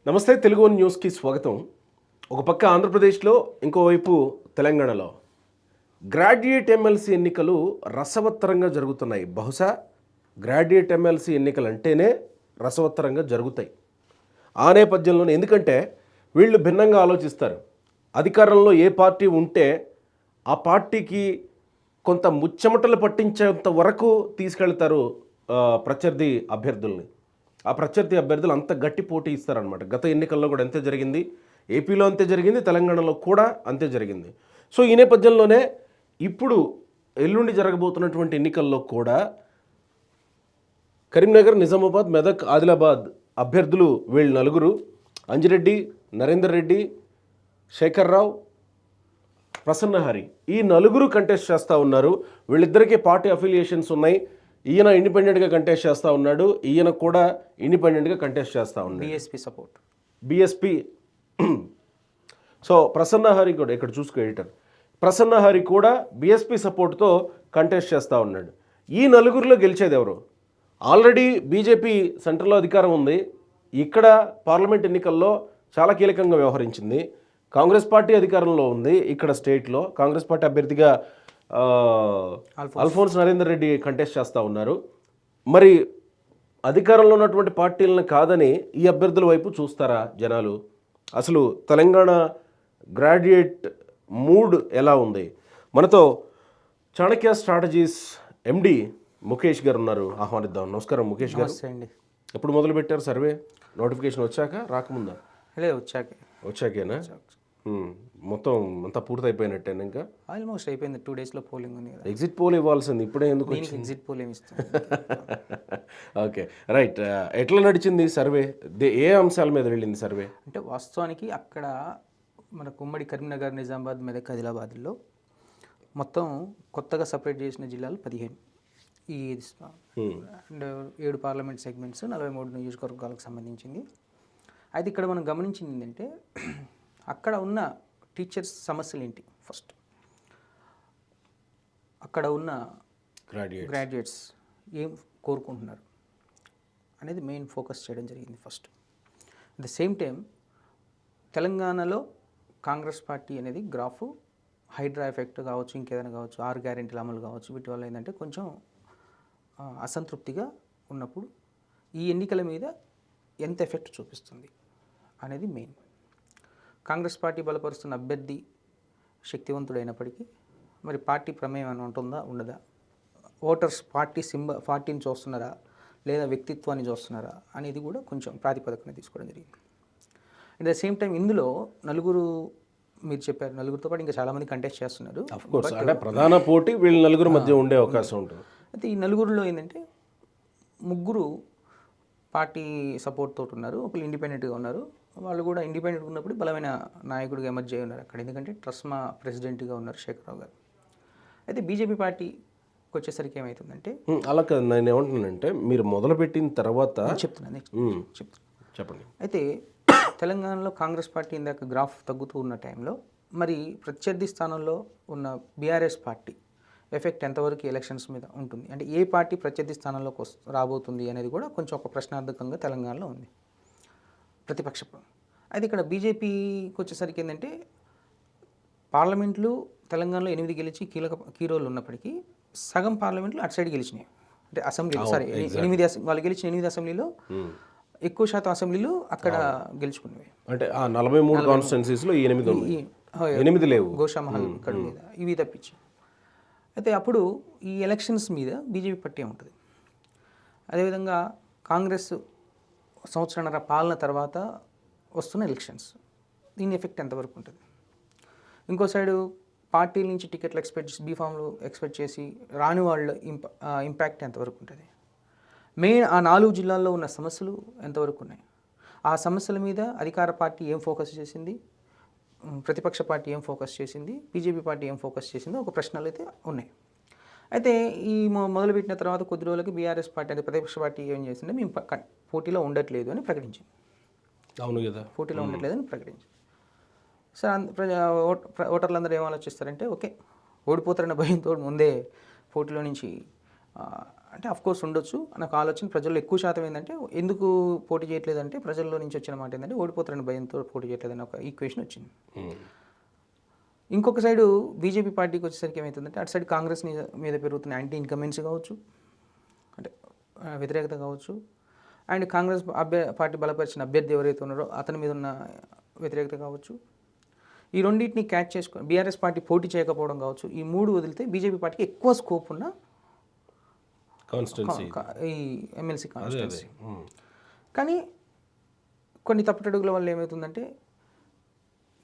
నమస్తే, తెలుగు వన్ న్యూస్కి స్వాగతం. ఒక పక్క ఆంధ్రప్రదేశ్లో, ఇంకోవైపు తెలంగాణలో గ్రాడ్యుయేట్ ఎమ్మెల్సీ ఎన్నికలు రసవత్తరంగా జరుగుతున్నాయి. బహుశా గ్రాడ్యుయేట్ ఎమ్మెల్సీ ఎన్నికలు అంటేనే రసవత్తరంగా జరుగుతాయి. ఆ నేపథ్యంలోనే, ఎందుకంటే వీళ్ళు భిన్నంగా ఆలోచిస్తారు. అధికారంలో ఏ పార్టీ ఉంటే ఆ పార్టీకి కొంత ముచ్చెమటలు పట్టించేంత వరకు తీసుకెళ్తారు ప్రత్యర్థి అభ్యర్థుల్ని. ఆ ప్రత్యర్థి అభ్యర్థులు అంత గట్టి పోటీ ఇస్తారనమాట. గత ఎన్నికల్లో కూడా అంతే జరిగింది, ఏపీలో అంతే జరిగింది, తెలంగాణలో కూడా అంతే జరిగింది. సో ఈ నేపథ్యంలోనే ఇప్పుడు ఎల్లుండి జరగబోతున్నటువంటి ఎన్నికల్లో కూడా కరీంనగర్, నిజామాబాద్, మెదక్, ఆదిలాబాద్ అభ్యర్థులు వీళ్ళు నలుగురు, అంజిరెడ్డి, నరేందర్ రెడ్డి, శేఖర్ రావు, ప్రసన్నహరి, ఈ నలుగురు కంటెస్ట్ చేస్తూ ఉన్నారు. వీళ్ళిద్దరికీ పార్టీ అఫిలియేషన్స్ ఉన్నాయి. ఈయన ఇండిపెండెంట్గా కంటెస్ట్ చేస్తూ ఉన్నాడు, ఈయన కూడా ఇండిపెండెంట్గా కంటెస్ట్ చేస్తూ ఉన్నాడు. BSP support, BSP. సో ప్రసన్నహరి కూడా ఇక్కడ చూసుకో ఎడిటర్, ప్రసన్నహరి కూడా బీఎస్పీ సపోర్ట్తో కంటెస్ట్ చేస్తూ ఉన్నాడు. ఈ నలుగురిలో గెలిచేది ఎవరు? ఆల్రెడీ బీజేపీ సెంట్రల్లో అధికారం ఉంది. ఇక్కడ పార్లమెంట్ ఎన్నికల్లో చాలా కీలకంగా వ్యవహరించింది. కాంగ్రెస్ పార్టీ అధికారంలో ఉంది. ఇక్కడ స్టేట్లో కాంగ్రెస్ పార్టీ అభ్యర్థిగా అల్ఫోన్స్ నరేందర్ రెడ్డి కంటెస్ట్ చేస్తూ ఉన్నారు. మరి అధికారంలో ఉన్నటువంటి పార్టీలను కాదని ఈ అభ్యర్థుల వైపు చూస్తారా జనాలు? అసలు తెలంగాణ గ్రాడ్యుయేట్ మూడ్ ఎలా ఉంది? మనతో చాణక్య స్ట్రాటజీస్ ఎండి ముఖేష్ గారు ఉన్నారు, ఆహ్వానిద్దాం. నమస్కారం ముఖేష్ గారు. అండి. ఎప్పుడు మొదలు పెట్టారు సర్వే? నోటిఫికేషన్ వచ్చాక, రాకముందా? వచ్చాకేనా? మొత్తం అంతా పూర్తి అయిపోయినట్టేనా? ఇంకా ఆల్మోస్ట్ అయిపోయింది. 2 డేస్లో పోలింగ్ ఉంది కదా. ఎగ్జిట్ పోల్ ఇవ్వాల్సింది, ఇప్పుడే ఎందుకు? ఎగ్జిట్ పోల్ ఏమి ఇస్తుంది? Okay, right. ఎట్లా నడిచింది సర్వే? ఏ అంశాల మీద వెళ్ళింది సర్వే? అంటే వాస్తవానికి అక్కడ మన ఉమ్మడి కరీంనగర్, నిజామాబాద్, మెదక్, ఆదిలాబాద్లో మొత్తం కొత్తగా సపరేట్ చేసిన జిల్లాలు 15. ఈ అండ్ 7 పార్లమెంట్ సెగ్మెంట్స్, 43 నియోజకవర్గాలకు సంబంధించింది. అయితే ఇక్కడ మనం గమనించింది ఏంటంటే, అక్కడ ఉన్న టీచర్స్ సమస్యలు ఏంటి, ఫస్ట్ అక్కడ ఉన్న గ్రాడ్యుయేట్స్ ఏం కోరుకుంటున్నారు అనేది మెయిన్ ఫోకస్ చేయడం జరిగింది first. At the same time తెలంగాణలో కాంగ్రెస్ పార్టీ అనేది గ్రాఫ్ హైడ్రా ఎఫెక్ట్ కావచ్చు, ఇంకేదైనా కావచ్చు, 6 గ్యారెంటీల అమలు కావచ్చు, వీటి వల్ల ఏంటంటే కొంచెం అసంతృప్తిగా ఉన్నప్పుడు ఈ ఎన్నికల మీద ఎంత ఎఫెక్ట్ చూపిస్తుంది అనేది మెయిన్. కాంగ్రెస్ పార్టీ బలపరుస్తున్న అభ్యర్థి శక్తివంతుడైనప్పటికీ మరి పార్టీ ప్రమేయం అని ఉంటుందా, ఉండదా? ఓటర్స్ పార్టీని చూస్తున్నారా లేదా వ్యక్తిత్వాన్ని చూస్తున్నారా అనేది కూడా కొంచెం ప్రాతిపదికన తీసుకోవడం జరిగింది. అట్ ద సేమ్ టైం ఇందులో నలుగురు, మీరు చెప్పారు నలుగురితో పాటు ఇంకా చాలామంది కంటెస్ట్ చేస్తున్నారు. అంటే ప్రధాన పోటీ వీళ్ళ నలుగురు మధ్య ఉండే అవకాశం ఉంటుంది. అయితే ఈ నలుగురిలో ఏంటంటే 3 పార్టీ సపోర్ట్ తోటి ఉన్నారు, ఒకరు ఇండిపెండెంట్గా ఉన్నారు. వాళ్ళు కూడా ఇండిపెండెంట్గా ఉన్నప్పుడు బలమైన నాయకుడిగా ఎమర్జ్ అయ్యి ఉన్నారు అక్కడ. ఎందుకంటే ట్రస్మా ప్రెసిడెంట్గా ఉన్నారు శేఖరరావు గారు. అయితే బీజేపీ పార్టీకి వచ్చేసరికి ఏమవుతుందంటే, అలా కాదు, నేను ఏమంటున్నానంటే మీరు మొదలుపెట్టిన తర్వాత చెప్తున్నాను. చెప్పండి. అయితే తెలంగాణలో కాంగ్రెస్ పార్టీ ఇందాక గ్రాఫ్ తగ్గుతూ ఉన్న టైంలో మరి ప్రత్యర్థి స్థానంలో ఉన్న బీఆర్ఎస్ పార్టీ ఎఫెక్ట్ ఎంతవరకు ఎలక్షన్స్ మీద ఉంటుంది, అంటే ఏ పార్టీ ప్రత్యర్థి స్థానంలోకి రాబోతుంది అనేది కూడా కొంచెం ఒక ప్రశ్నార్థకంగా తెలంగాణలో ఉంది ప్రతిపక్షం. అయితే ఇక్కడ బీజేపీకి వచ్చేసరికి ఏంటంటే, పార్లమెంట్లు తెలంగాణలో 8 గెలిచి కీ రోల్ ఉన్నప్పటికీ సగం పార్లమెంట్లు అటు సైడ్ గెలిచినాయి. అంటే అసెంబ్లీలో 8 వాళ్ళు గెలిచిన 8 అసెంబ్లీలో ఎక్కువ శాతం అసెంబ్లీలు అక్కడ గెలుచుకునేవి. అంటే ఆ 43 కాన్స్టిట్యున్సీస్లో 8 లేవు, గోషామహల్ ఇక్కడ మీద ఇవి తప్పించి. అయితే అప్పుడు ఈ ఎలక్షన్స్ మీద బీజేపీ పట్టే ఉంటుంది. అదేవిధంగా కాంగ్రెస్ సంవత్సరాన్నర పాలన తర్వాత వస్తున్న ఎలక్షన్స్, దీని ఎఫెక్ట్ ఎంతవరకు ఉంటుంది? ఇంకో సైడు పార్టీల నుంచి టికెట్లు బీఫామ్లు ఎక్స్పెక్ట్ చేసి రాని వాళ్ళ ఇంపాక్ట్ ఎంతవరకు ఉంటుంది? మెయిన్ ఆ 4 జిల్లాల్లో ఉన్న సమస్యలు ఎంతవరకు ఉన్నాయి? ఆ సమస్యల మీద అధికార పార్టీ ఏం ఫోకస్ చేసింది, ప్రతిపక్ష పార్టీ ఏం ఫోకస్ చేసింది, బీజేపీ పార్టీ ఏం ఫోకస్ చేసిందో ఒక ప్రశ్నలు అయితే ఉన్నాయి. అయితే ఈ మొదలుపెట్టిన తర్వాత కొద్ది రోజులకి బీఆర్ఎస్ పార్టీ, అంటే ప్రతిపక్ష పార్టీ ఏం చేసిందంటే, మేము పోటీలో ఉండట్లేదు అని ప్రకటించింది. అవును కదా, పోటీలో ఉండట్లేదని ప్రకటించింది. సరే, ఓటర్లు అందరూ ఏం ఆలోచిస్తారంటే, ఓకే ఓడిపోతారన్న భయంతో ముందే పోటీలో నుంచి అంటే కోర్స్ ఉండొచ్చు నాకు ఆలోచన. ప్రజల్లో ఎక్కువ శాతం ఏంటంటే ఎందుకు పోటీ చేయట్లేదంటే ప్రజల్లో నుంచి వచ్చిన మాట ఏంటంటే ఓడిపోతారని భయంతో పోటీ చేయట్లేదని ఒక ఈక్వేషన్ వచ్చింది. ఇంకొక సైడు బీజేపీ పార్టీకి వచ్చేసరికి ఏమవుతుందంటే అటు సైడ్ కాంగ్రెస్ మీద పెరుగుతున్న యాంటీ ఇన్కమెన్స్ కావచ్చు, అంటే వ్యతిరేకత కావచ్చు, అండ్ కాంగ్రెస్ పార్టీ బలపరిచిన అభ్యర్థి ఎవరైతే ఉన్నారో అతని మీద ఉన్న వ్యతిరేకత కావచ్చు, ఈ రెండింటిని క్యాచ్ చేసుకొని బీఆర్ఎస్ పార్టీ పోటీ చేయకపోవడం కావచ్చు, ఈ మూడు వదిలితే బీజేపీ పార్టీకి ఎక్కువ స్కోప్ ఉన్న ఈ ఎమ్మెల్సీ కాన్స్టిట్యున్సీ. కానీ కొన్ని తప్పటడుగుల వల్ల ఏమవుతుందంటే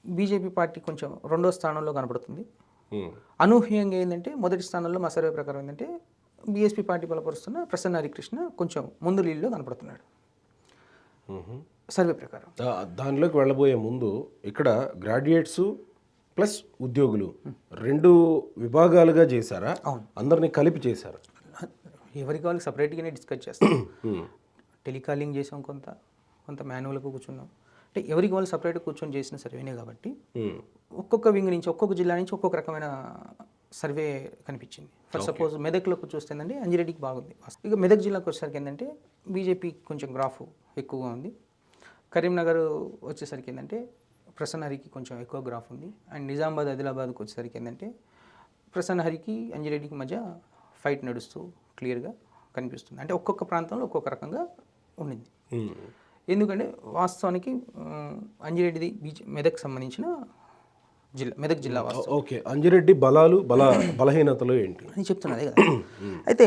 బీజేపీ పార్టీ కొంచెం రెండో స్థానంలో కనపడుతుంది. అనూహ్యంగా ఏంటంటే మొదటి స్థానంలో మా సర్వే ప్రకారం ఏంటంటే బీఎస్పీ పార్టీ బలపరుస్తున్న ప్రసన్న హరికృష్ణ కొంచెం ముందు లీడ్లో కనపడుతున్నాడు సర్వే ప్రకారం. దానిలోకి వెళ్ళబోయే ముందు ఇక్కడ గ్రాడ్యుయేట్స్ ప్లస్ ఉద్యోగులు రెండు విభాగాలుగా చేశారా? అందరినీ కలిపి చేశారు? ఎవరికి వాళ్ళకి సపరేట్గానే డిస్కస్ చేస్తాం. టెలికాలింగ్ చేసాం, కొంత మాన్యువల్గా కూర్చున్నాం. అంటే ఎవరికి వాళ్ళు సపరేట్గా కూర్చొని చేసిన సర్వేనే కాబట్టి ఒక్కొక్క వింగ్ నుంచి ఒక్కొక్క జిల్లా నుంచి ఒక్కొక్క రకమైన సర్వే కనిపించింది. ఫర్ సపోజ్ మెదక్లోకి చూస్తేందంటే అంజిరెడ్డికి బాగుంది. ఇక మెదక్ జిల్లాకు వచ్చేసరికి ఏంటంటే బీజేపీ కొంచెం గ్రాఫ్ ఎక్కువగా ఉంది. కరీంనగర్ వచ్చేసరికి ఏంటంటే ప్రసన్న హరికి కొంచెం ఎక్కువ గ్రాఫ్ ఉంది. అండ్ నిజామాబాద్ ఆదిలాబాద్కి వచ్చేసరికి ఏంటంటే ప్రసన్న హరికి అంజిరెడ్డికి మధ్య ఫైట్ నడుస్తూ క్లియర్గా కనిపిస్తుంది. అంటే ఒక్కొక్క ప్రాంతంలో ఒక్కొక్క రకంగా ఉండింది. ఎందుకంటే వాస్తవానికి అంజిరెడ్డిది మెదక్ సంబంధించిన జిల్లా, మెదక్ జిల్లా వాస్తవం. ఓకే, అంజిరెడ్డి బలహీనతలు ఏంటి అని చెప్తున్నదే కదా. అయితే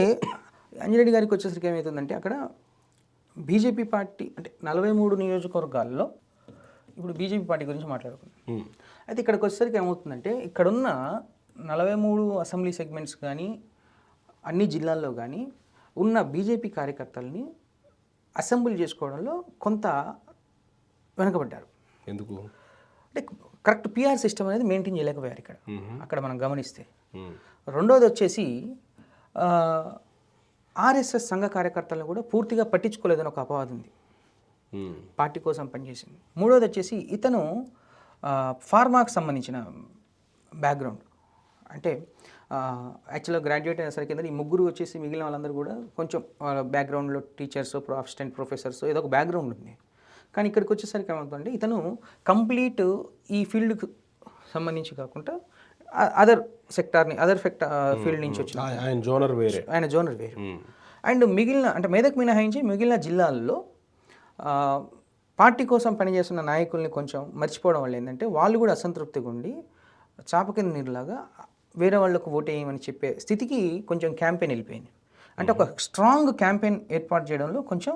అంజిరెడ్డి గారికి వచ్చేసరికి ఏమవుతుందంటే అక్కడ బీజేపీ పార్టీ అంటే 43 నియోజకవర్గాల్లో ఇప్పుడు బీజేపీ పార్టీ గురించి మాట్లాడుకున్నాం. అయితే ఇక్కడికి వచ్చేసరికి ఏమవుతుందంటే ఇక్కడున్న 43 అసెంబ్లీ సెగ్మెంట్స్ కానీ అన్ని జిల్లాల్లో కానీ ఉన్న బీజేపీ కార్యకర్తల్ని అసెంబ్లీ చేసుకోవడంలో కొంత వెనకబడ్డారు. ఎందుకు అంటే కరెక్ట్ పిఆర్ సిస్టమ్ అనేది మెయింటైన్ చేయలేకపోయారు అక్కడ మనం గమనిస్తే. రెండోది వచ్చేసి ఆర్ఎస్ఎస్ సంఘ కార్యకర్తలను కూడా పూర్తిగా పట్టించుకోలేదని ఒక అపవాదం ఉంది, పార్టీ కోసం పనిచేసింది. మూడోది వచ్చేసి ఇతను ఫార్మాకు సంబంధించిన బ్యాక్గ్రౌండ్, అంటే యాక్చువల్గా గ్రాడ్యుయేట్ అయినసరికి ఏంటంటే ఈ ముగ్గురు వచ్చేసి మిగిలిన వాళ్ళందరూ కూడా కొంచెం బ్యాక్గ్రౌండ్లో టీచర్స్, అసిస్టెంట్ ప్రొఫెసర్స్ ఏదో ఒక బ్యాక్గ్రౌండ్ ఉంది. కానీ ఇక్కడికి వచ్చేసరికి ఏమవుతుందంటే ఇతను కంప్లీట్ ఈ ఫీల్డ్కి సంబంధించి కాకుండా అదర్ సెక్టార్ని ఫీల్డ్ నుంచి వచ్చిన ఆయన జోనర్ వేరే. అండ్ మిగిలిన అంటే మెదక్ మినహాయించి మిగిలిన జిల్లాల్లో పార్టీ కోసం పనిచేస్తున్న నాయకుల్ని కొంచెం మర్చిపోవడం వల్ల ఏంటంటే వాళ్ళు కూడా అసంతృప్తిగా ఉండి చాప కింద నీరులాగా వేరే వాళ్ళకు ఓటేయమని చెప్పే స్థితికి కొంచెం క్యాంపెయిన్ వెళ్ళిపోయింది. అంటే ఒక స్ట్రాంగ్ క్యాంపెయిన్ ఏర్పాటు చేయడంలో కొంచెం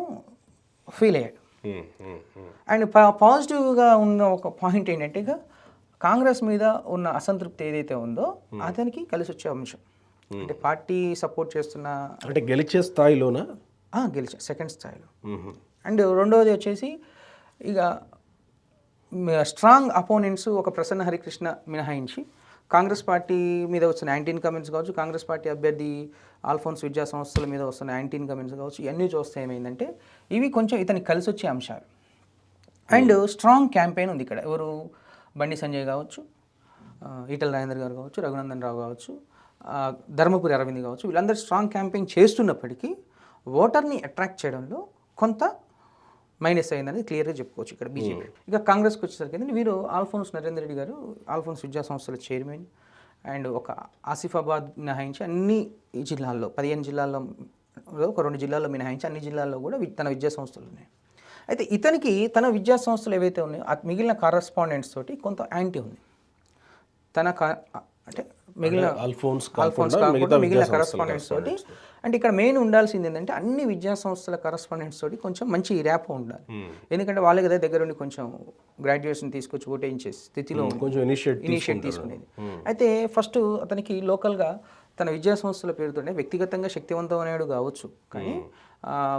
ఫీల్ అయ్యాడు. అండ్ పాజిటివ్గా ఉన్న ఒక పాయింట్ ఏంటంటే ఇక కాంగ్రెస్ మీద ఉన్న అసంతృప్తి ఏదైతే ఉందో అతనికి కలిసి వచ్చే అంశం. అంటే పార్టీ సపోర్ట్ చేస్తున్న అంటే గెలిచే స్థాయిలోనా సెకండ్ స్థాయిలో. అండ్ రెండవది వచ్చేసి ఇక స్ట్రాంగ్ అపోనెంట్స్ ఒక ప్రసన్న హరికృష్ణ మినహాయించి కాంగ్రెస్ పార్టీ మీద వస్తున్న యాంటీ ఇన్కమెన్స్ కావచ్చు, కాంగ్రెస్ పార్టీ అభ్యర్థి ఆల్ఫోన్స్ విద్యా సంస్థల మీద వస్తున్న యాంటీ ఇన్కమెన్స్ కావచ్చు, ఇవన్నీ చూస్తే ఏమైందంటే ఇవి కొంచెం ఇతనికి కలిసి వచ్చే అంశాలు. అండ్ స్ట్రాంగ్ క్యాంపెయిన్ ఉంది ఇక్కడ. ఎవరు బండి సంజయ్ కావచ్చు, ఈటల రాజేందర్ గారు కావచ్చు, రఘునందన్ రావు కావచ్చు, ధర్మపురి అరవింద్ కావచ్చు, వీళ్ళందరూ స్ట్రాంగ్ క్యాంపెయిన్ చేస్తున్నప్పటికీ ఓటర్ని అట్రాక్ట్ చేయడంలో కొంత మైనస్ అయిందని క్లియర్గా చెప్పుకోవచ్చు ఇక్కడ బీజేపీ. ఇక కాంగ్రెస్కి వచ్చేసరికి ఏంటంటే వీరు ఆల్ఫోన్స్ నరేందర్ రెడ్డి గారు ఆల్ఫోన్స్ విద్యా సంస్థల చైర్మన్ అండ్ ఒక ఆసిఫాబాద్ మినహాయించి అన్ని జిల్లాల్లో 15 జిల్లాల్లో ఒక 2 జిల్లాల్లో మినహాయించి అన్ని జిల్లాల్లో కూడా తన విద్యా సంస్థలు ఉన్నాయి. అయితే ఇతనికి తన విద్యా సంస్థలు ఏవైతే ఉన్నాయో మిగిలిన కరస్పాండెంట్స్ తోటి కొంత యాంటీ ఉంది. అంటే మిగిలిన ఆల్ఫోన్స్ కాకుండా మిగిలిన కరస్పాండెంట్స్ తోటి. అంటే ఇక్కడ మెయిన్ ఉండాల్సింది ఏంటంటే అన్ని విద్యా సంస్థల కరస్పాండెంట్స్ తోటి కొంచెం మంచి ర్యాప్ ఉండాలి. ఎందుకంటే వాళ్ళ కదా దగ్గరుండి కొంచెం గ్రాడ్యుయేషన్ తీసుకొచ్చి ఓటేయించే స్థితిలో కొంచెం ఇనిషియేట్ తీసుకునేది. అయితే ఫస్ట్ అతనికి లోకల్గా తన విద్యా సంస్థల పేరుతోనే వ్యక్తిగతంగా శక్తివంతమైనడు కావచ్చు, కానీ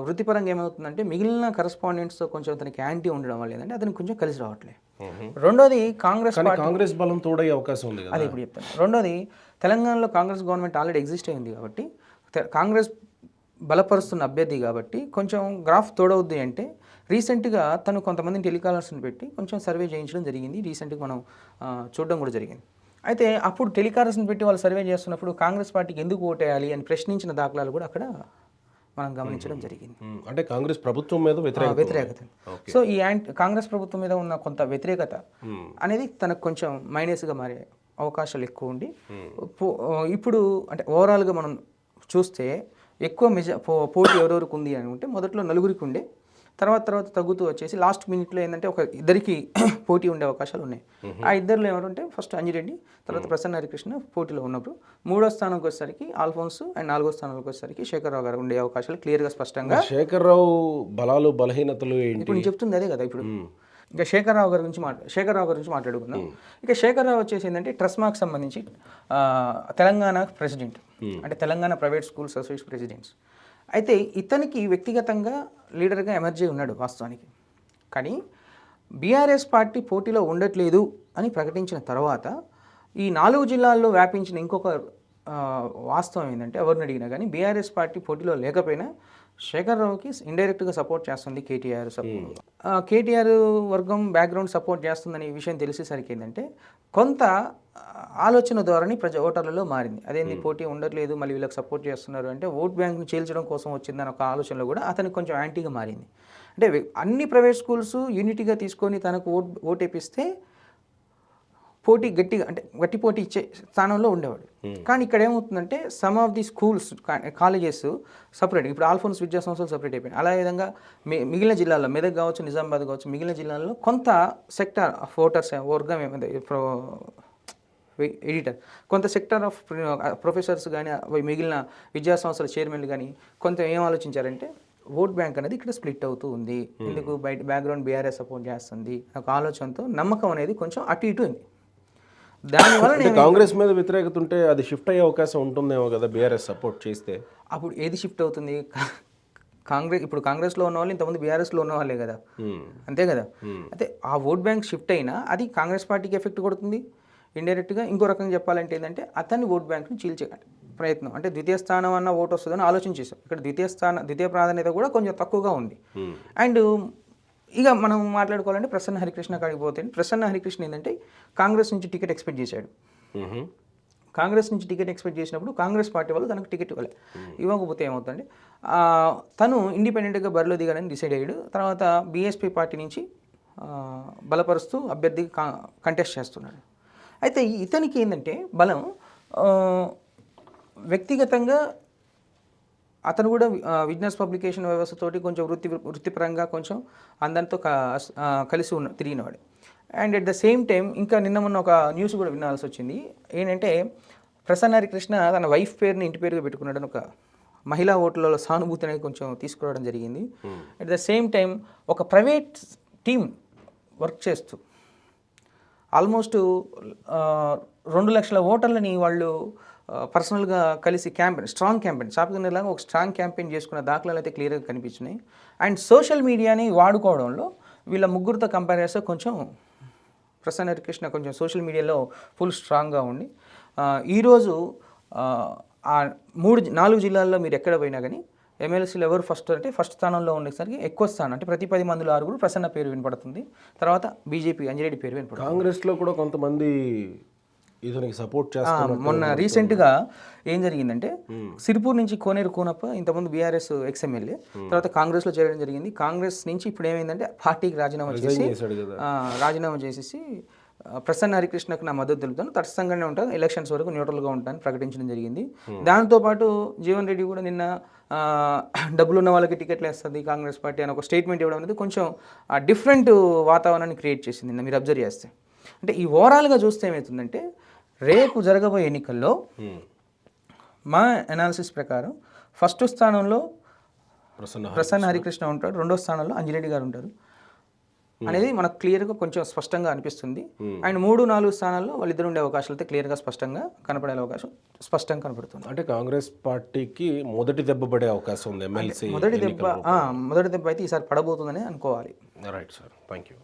వృత్తిపరంగా ఏమవుతుందంటే మిగిలిన కరస్పాండెంట్స్తో కొంచెం అతనికి యాంటీ ఉండడం వల్ల ఏంటంటే అతనికి కొంచెం కలిసి రావట్లేదు. రెండోది కాంగ్రెస్ బలం తోడయ్యే అవకాశం ఉంది. అదే ఇప్పుడు చెప్తాను. రెండోది తెలంగాణలో కాంగ్రెస్ గవర్నమెంట్ ఆల్రెడీ ఎగ్జిస్ట్ అయింది కాబట్టి కాంగ్రెస్ బలపరుస్తున్న అభ్యర్థి కాబట్టి కొంచెం గ్రాఫ్ తోడవుద్ది. అంటే రీసెంట్గా తను కొంతమందిని టెలికాలర్స్ని పెట్టి కొంచెం సర్వే చేయించడం జరిగింది. రీసెంట్గా మనం చూడడం కూడా జరిగింది. అయితే అప్పుడు టెలికాలర్స్ని పెట్టి వాళ్ళు సర్వే చేస్తున్నప్పుడు కాంగ్రెస్ పార్టీకి ఎందుకు ఓటేయాలి అని ప్రశ్నించిన దాఖలాలు కూడా అక్కడ మనం గమనించడం జరిగింది. అంటే కాంగ్రెస్ ప్రభుత్వం మీద వ్యతిరేకత. సో ఈ కాంగ్రెస్ ప్రభుత్వం మీద ఉన్న కొంత వ్యతిరేకత అనేది తనకు కొంచెం మైనస్గా మారే అవకాశాలు ఎక్కువ ఉండి ఇప్పుడు అంటే ఓవరాల్గా మనం చూస్తే ఎక్కువ పోటీ ఎవరెవరికి ఉంది అని ఉంటే మొదట్లో నలుగురికి ఉండే తర్వాత తగ్గుతూ వచ్చేసి లాస్ట్ మినిట్లో ఏంటంటే ఒక ఇద్దరికి పోటీ ఉండే అవకాశాలు ఉన్నాయి. ఆ ఇద్దరిలో ఎవరంటే ఫస్ట్ అంజిరెడ్డి, తర్వాత ప్రసన్న హరికృష్ణ పోటీలో ఉన్నప్పుడు మూడో స్థానంకి వచ్చేసరికి ఆల్ఫోన్స్ అండ్ నాలుగో స్థానంకి వచ్చేసరికి శేఖర్రావు గారు ఉండే అవకాశాలు క్లియర్గా స్పష్టంగా. శేఖర్రావు బలాలు బలహీనతలు ఇప్పుడు నేను చెప్తుంది అదే కదా. ఇప్పుడు ఇంకా శేఖర్రావు గురించి మాట్లాడుకుందాం. ఇక శేఖర్రావు వచ్చేసి ఏంటంటే ట్రస్మాకి సంబంధించి తెలంగాణ ప్రెసిడెంట్, అంటే Telangana private schools association presidents. అయితే ఇతనికి వ్యక్తిగతంగా లీడర్గా ఎమర్జీ ఉన్నాడు వాస్తవానికి. కానీ బీఆర్ఎస్ పార్టీ పోటీలో ఉండట్లేదు అని ప్రకటించిన తర్వాత ఈ 4 జిల్లాల్లో వ్యాపించిన ఇంకొక వాస్తవం ఏంటంటే ఎవరిని అడిగినా కానీ బీఆర్ఎస్ పార్టీ పోటీలో లేకపోయినా శేఖర్రావుకి ఇండైరెక్ట్గా సపోర్ట్ చేస్తుంది కేటీఆర్. కేటీఆర్ వర్గం బ్యాక్గ్రౌండ్ సపోర్ట్ చేస్తుందనే విషయం తెలిసేసరికి ఏంటంటే కొంత ఆలోచన ధోరణి ఓటర్లలో మారింది. అదేంది పోటీ ఉండట్లేదు మళ్ళీ వీళ్ళకి సపోర్ట్ చేస్తున్నారు అంటే ఓట్ బ్యాంక్ని చీల్చడం కోసం వచ్చిందని ఒక ఆలోచనలో కూడా అతనికి కొంచెం యాంటీగా మారింది. అంటే అన్ని ప్రైవేట్ స్కూల్స్ యూనిటీగా తీసుకొని తనకు ఓటేపిస్తే పోటీ గట్టి పోటీ ఇచ్చే స్థానంలో ఉండేవాడు. కానీ ఇక్కడ ఏమవుతుందంటే some of the schools colleges separate, ఇప్పుడు ఆల్ఫోన్స్ విద్యా సంస్థలు సపరేట్ అయిపోయినాయి. అలా విధంగా మిగిలిన జిల్లాల్లో మెదక్ కావచ్చు, నిజామాబాద్ కావచ్చు, మిగిలిన జిల్లాల్లో కొంత సెక్టార్ ఆఫ్ ఓటర్స్ వర్గం ఎడిటర్ కొంత సెక్టార్ ఆఫ్ ప్రొఫెసర్స్ కానీ మిగిలిన విద్యా సంస్థల చైర్మన్లు కానీ కొంత ఏం ఆలోచించారంటే ఓట్ బ్యాంక్ అనేది ఇక్కడ స్ప్లిట్ అవుతూ ఉంది, ఎందుకు బయట బ్యాక్గ్రౌండ్ బీఆర్ఎస్ సపోర్ట్ చేస్తుంది ఒక ఆలోచనతో నమ్మకం అనేది కొంచెం అటు ఇటు ఉంది. దానివల్ల కాంగ్రెస్ మీద వ్యతిరేకత ఉంటే అది షిఫ్ట్ అయ్యే అవకాశం ఉంటుందేమో కదా బీఆర్ఎస్ సపోర్ట్ చేస్తే. అప్పుడు ఏది షిఫ్ట్ అవుతుంది? ఇప్పుడు కాంగ్రెస్లో ఉన్న వాళ్ళు ఇంతకుముందు బీఆర్ఎస్లో ఉన్న వాళ్ళే కదా, అంతే కదా. అయితే ఆ ఓట్ బ్యాంక్ షిఫ్ట్ అయినా అది కాంగ్రెస్ పార్టీకి ఎఫెక్ట్ కొడుతుంది ఇండైరెక్ట్గా. ఇంకో రకంగా చెప్పాలంటే ఏంటంటే అతన్ని ఓట్ బ్యాంక్ని చీల్చే ప్రయత్నం, అంటే ద్వితీయ స్థానం అన్న ఓటు వస్తుందని ఆలోచించేసాం. ఇక్కడ ద్వితీయ ప్రాధాన్యత కూడా కొంచెం తక్కువగా ఉంది. అండ్ ఇక మనం మాట్లాడుకోవాలంటే ప్రసన్న హరికృష్ణ కాడికి పోతే ప్రసన్న హరికృష్ణ ఏంటంటే కాంగ్రెస్ నుంచి టికెట్ ఎక్స్పెక్ట్ చేశాడు. కాంగ్రెస్ నుంచి టికెట్ ఎక్స్పెక్ట్ చేసినప్పుడు కాంగ్రెస్ పార్టీ వాళ్ళు తనకు టికెట్ ఇవ్వకపోతే ఏమవుతుందంటే తను ఇండిపెండెంట్గా బరిలో దిగాలని డిసైడ్ అయ్యాడు. తర్వాత బీఎస్పీ పార్టీ నుంచి బలపరుస్తూ అభ్యర్థి కంటెస్ట్ చేస్తున్నాడు. అయితే ఇతనికి ఏంటంటే బలం వ్యక్తిగతంగా అతను కూడా బిజినెస్ పబ్లికేషన్ వ్యవస్థతోటి కొంచెం వృత్తిపరంగా కొంచెం అందరితో కలిసి తిరిగినవాడు. And at the same time ఇంకా నిన్న మొన్న ఒక న్యూస్ కూడా వినాల్సి వచ్చింది. ఏంటంటే ప్రసన్న హరికృష్ణ తన వైఫ్ పేరుని ఇంటి పేరుగా పెట్టుకున్నాడని ఒక మహిళా ఓట్లలో సానుభూతి అనేది కొంచెం తీసుకురావడం జరిగింది. అట్ ద సేమ్ టైం ఒక ప్రైవేట్ టీం వర్క్ చేస్తూ ఆల్మోస్ట్ 2 లక్షల ఓటర్లని వాళ్ళు పర్సనల్గా కలిసి స్ట్రాంగ్ క్యాంపెయిన్ షాపింగ్లాగా ఒక స్ట్రాంగ్ క్యాంపెయిన్ చేసుకున్న దాఖలాలు అయితే క్లియర్గా కనిపించినాయి. అండ్ సోషల్ మీడియాని వాడుకోవడంలో వీళ్ళ ముగ్గురితో కంపేర్ చేస్తే కొంచెం ప్రసన్న హరికృష్ణ కొంచెం సోషల్ మీడియాలో ఫుల్ స్ట్రాంగ్గా ఉండి ఈరోజు ఆ 4 జిల్లాల్లో మీరు ఎక్కడ పోయినా కానీ ఎమ్మెల్సీలు ఎవరు ఫస్ట్ అంటే ఫస్ట్ స్థానంలో ఉండేసరికి ఎక్కువ స్థానం అంటే ప్రతి 10 మందిలో 6 ప్రసన్న పేరు వినపడుతుంది. తర్వాత బీజేపీ అంజిరెడ్డి పేరు వినపడుతుంది. కాంగ్రెస్లో కూడా కొంతమంది ఇతనికి సపోర్ట్ చేస్తారు. మొన్న రీసెంట్గా ఏం జరిగిందంటే సిరిపూర్ నుంచి కోనేరు కోనప్ప ఇంతకుముందు బీఆర్ఎస్ ఎక్స్ఎమ్మెల్యే తర్వాత కాంగ్రెస్లో చేరడం జరిగింది. కాంగ్రెస్ నుంచి ఇప్పుడు ఏమైందంటే పార్టీకి రాజీనామా చేసేసి ప్రసన్న హరికృష్ణకు నా మద్దతు తెలుపుతాను, తటస్థంగానే ఉంటాను, ఎలక్షన్స్ వరకు న్యూట్రల్గా ఉంటాను ప్రకటించడం జరిగింది. దాంతోపాటు జీవన్ రెడ్డి కూడా నిన్న డబ్బులు ఉన్న వాళ్ళకి టికెట్లు వేస్తుంది కాంగ్రెస్ పార్టీ అని ఒక స్టేట్మెంట్ ఇవ్వడం అనేది కొంచెం డిఫరెంట్ వాతావరణాన్ని క్రియేట్ చేసింది నిన్న మీరు అబ్జర్వ్ చేస్తే. అంటే ఈ ఓవరాల్గా చూస్తే ఏమవుతుందంటే రేపు జరగబోయే ఎన్నికల్లో మా అనాలిసిస్ ప్రకారం ఫస్ట్ స్థానంలో ప్రసన్న హరికృష్ణ ఉంటాడు, రెండో స్థానంలో అంజిరెడ్డి గారు ఉంటారు అనేది మనకు క్లియర్గా కొంచెం స్పష్టంగా అనిపిస్తుంది. అండ్ 3-4 స్థానాల్లో వాళ్ళిద్దరు ఉండే అవకాశాలు అయితే క్లియర్గా స్పష్టంగా కనపడే అవకాశం స్పష్టంగా కనపడుతుంది. అంటే కాంగ్రెస్ పార్టీకి మొదటి దెబ్బ పడే అవకాశం ఉంది ఎమ్మెల్సీ. మొదటి దెబ్బ అయితే ఈసారి పడబోతుందని అనుకోవాలి. Right sir, thank you.